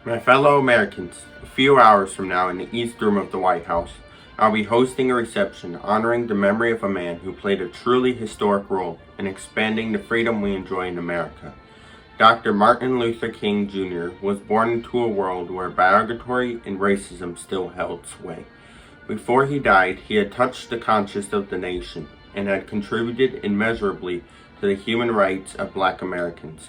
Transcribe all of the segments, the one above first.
My fellow Americans, a few hours from now in the East Room of the White House, I'll be hosting a reception honoring the memory of a man who played a truly historic role in expanding the freedom we enjoy in America. Dr. Martin Luther King Jr. was born into a world where bigotry and racism still held sway. Before he died, he had touched the conscience of the nation and had contributed immeasurably to the human rights of Black Americans.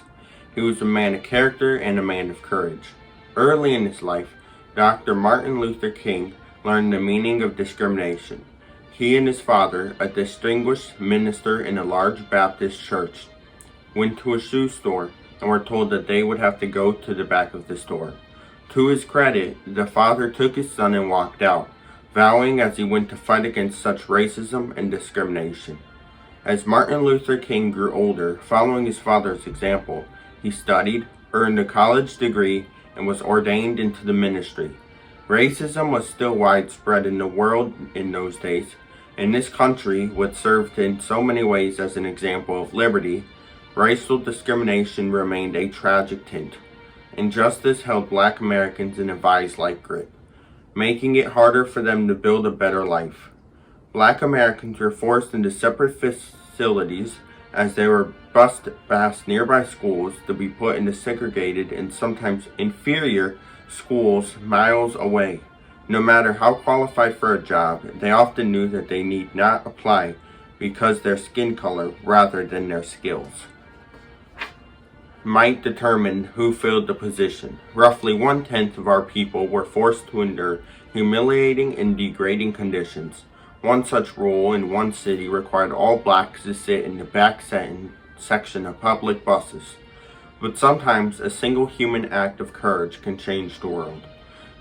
He was a man of character and a man of courage. Early in his life, Dr. Martin Luther King learned the meaning of discrimination. He and his father, a distinguished minister in a large Baptist church, went to a shoe store and were told that they would have to go to the back of the store. To his credit, the father took his son and walked out, vowing as he went to fight against such racism and discrimination. As Martin Luther King grew older, following his father's example, he studied, earned a college degree, and was ordained into the ministry. Racism was still widespread in the world in those days, and this country, which served in so many ways as an example of liberty, racial discrimination remained a tragic tint. Injustice held Black Americans in a vice-like grip, making it harder for them to build a better life. Black Americans were forced into separate facilities as they were bused past nearby schools to be put into segregated and sometimes inferior schools miles away. No matter how qualified for a job, they often knew that they need not apply because their skin color rather than their skills might determine who filled the position. Roughly 1/10 of our people were forced to endure humiliating and degrading conditions. One such rule in one city required all Blacks to sit in the back section of public buses. But sometimes a single human act of courage can change the world.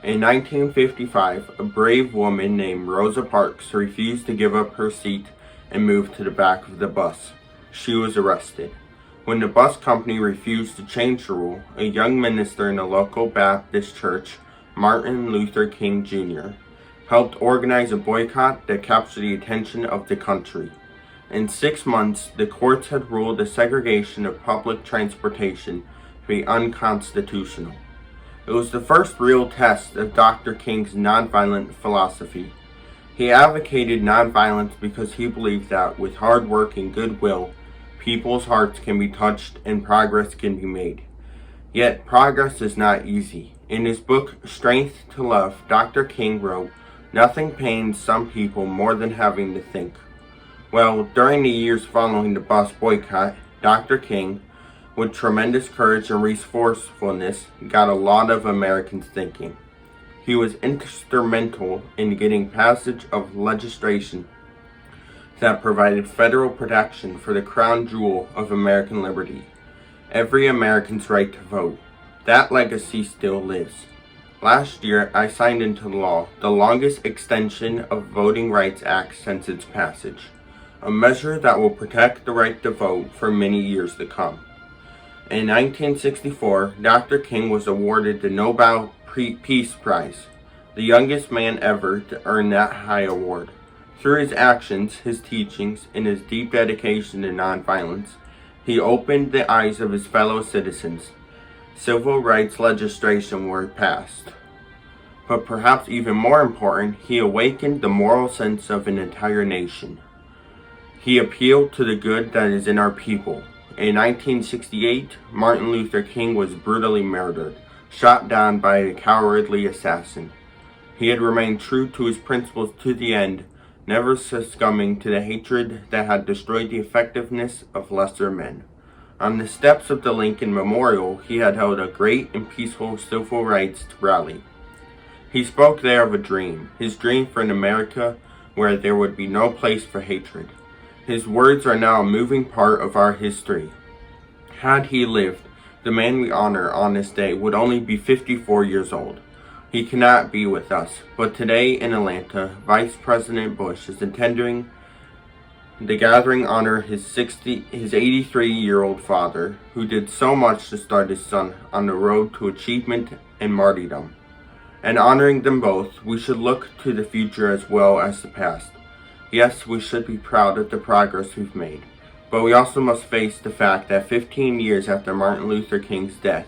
In 1955, a brave woman named Rosa Parks refused to give up her seat and moved to the back of the bus. She was arrested. When the bus company refused to change the rule, a young minister in a local Baptist church, Martin Luther King Jr., helped organize a boycott that captured the attention of the country. In 6 months, the courts had ruled the segregation of public transportation to be unconstitutional. It was the first real test of Dr. King's nonviolent philosophy. He advocated nonviolence because he believed that with hard work and goodwill, people's hearts can be touched and progress can be made. Yet progress is not easy. In his book, Strength to Love, Dr. King wrote, "Nothing pains some people more than having to think." Well, during the years following the bus boycott, Dr. King, with tremendous courage and resourcefulness, got a lot of Americans thinking. He was instrumental in getting passage of legislation that provided federal protection for the crown jewel of American liberty, every American's right to vote. That legacy still lives. Last year, I signed into law the longest extension of Voting Rights Act since its passage, a measure that will protect the right to vote for many years to come. In 1964, Dr. King was awarded the Nobel Peace Prize, the youngest man ever to earn that high award. Through his actions, his teachings, and his deep dedication to nonviolence, he opened the eyes of his fellow citizens. Civil rights legislation were passed. But perhaps even more important, he awakened the moral sense of an entire nation. He appealed to the good that is in our people. In 1968, Martin Luther King was brutally murdered, shot down by a cowardly assassin. He had remained true to his principles to the end, never succumbing to the hatred that had destroyed the effectiveness of lesser men. On the steps of the Lincoln Memorial, he had held a great and peaceful civil rights rally. He spoke there of a dream, his dream for an America where there would be no place for hatred. His words are now a moving part of our history. Had he lived, the man we honor on this day would only be 54 years old. He cannot be with us, but today in Atlanta, Vice President Bush is attending the gathering honor his 83-year-old father, who did so much to start his son on the road to achievement and martyrdom. And honoring them both, we should look to the future as well as the past. Yes, we should be proud of the progress we've made, but we also must face the fact that 15 years after Martin Luther King's death,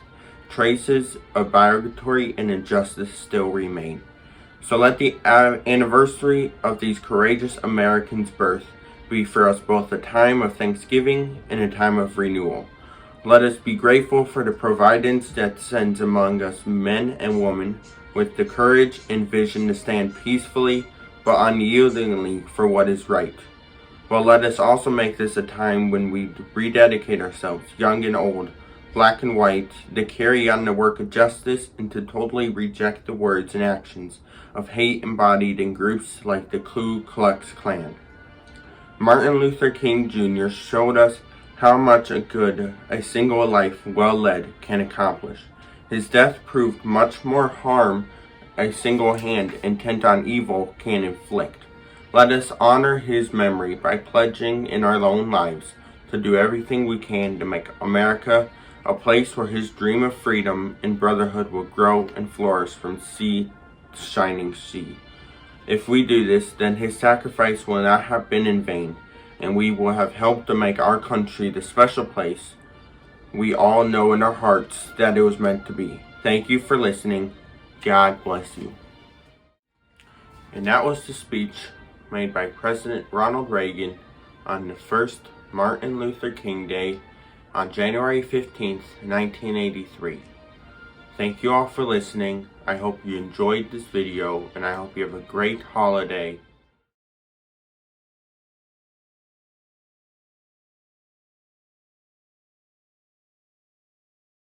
traces of bigotry and injustice still remain. So let the anniversary of these courageous Americans' birth be for us both a time of thanksgiving and a time of renewal. Let us be grateful for the providence that sends among us men and women with the courage and vision to stand peacefully but unyieldingly for what is right. But let us also make this a time when we rededicate ourselves, young and old, black and white, to carry on the work of justice and to totally reject the words and actions of hate embodied in groups like the Ku Klux Klan. Martin Luther King Jr. showed us how much good a single life well led can accomplish. His death proved much more harm a single hand intent on evil can inflict. Let us honor his memory by pledging in our own lives to do everything we can to make America a place where his dream of freedom and brotherhood will grow and flourish from sea to shining sea. If we do this, then his sacrifice will not have been in vain, and we will have helped to make our country the special place we all know in our hearts that it was meant to be. Thank you for listening. God bless you. And that was the speech made by President Ronald Reagan on the first Martin Luther King Day on January 15th, 1983. Thank you all for listening. I hope you enjoyed this video, and I hope you have a great holiday.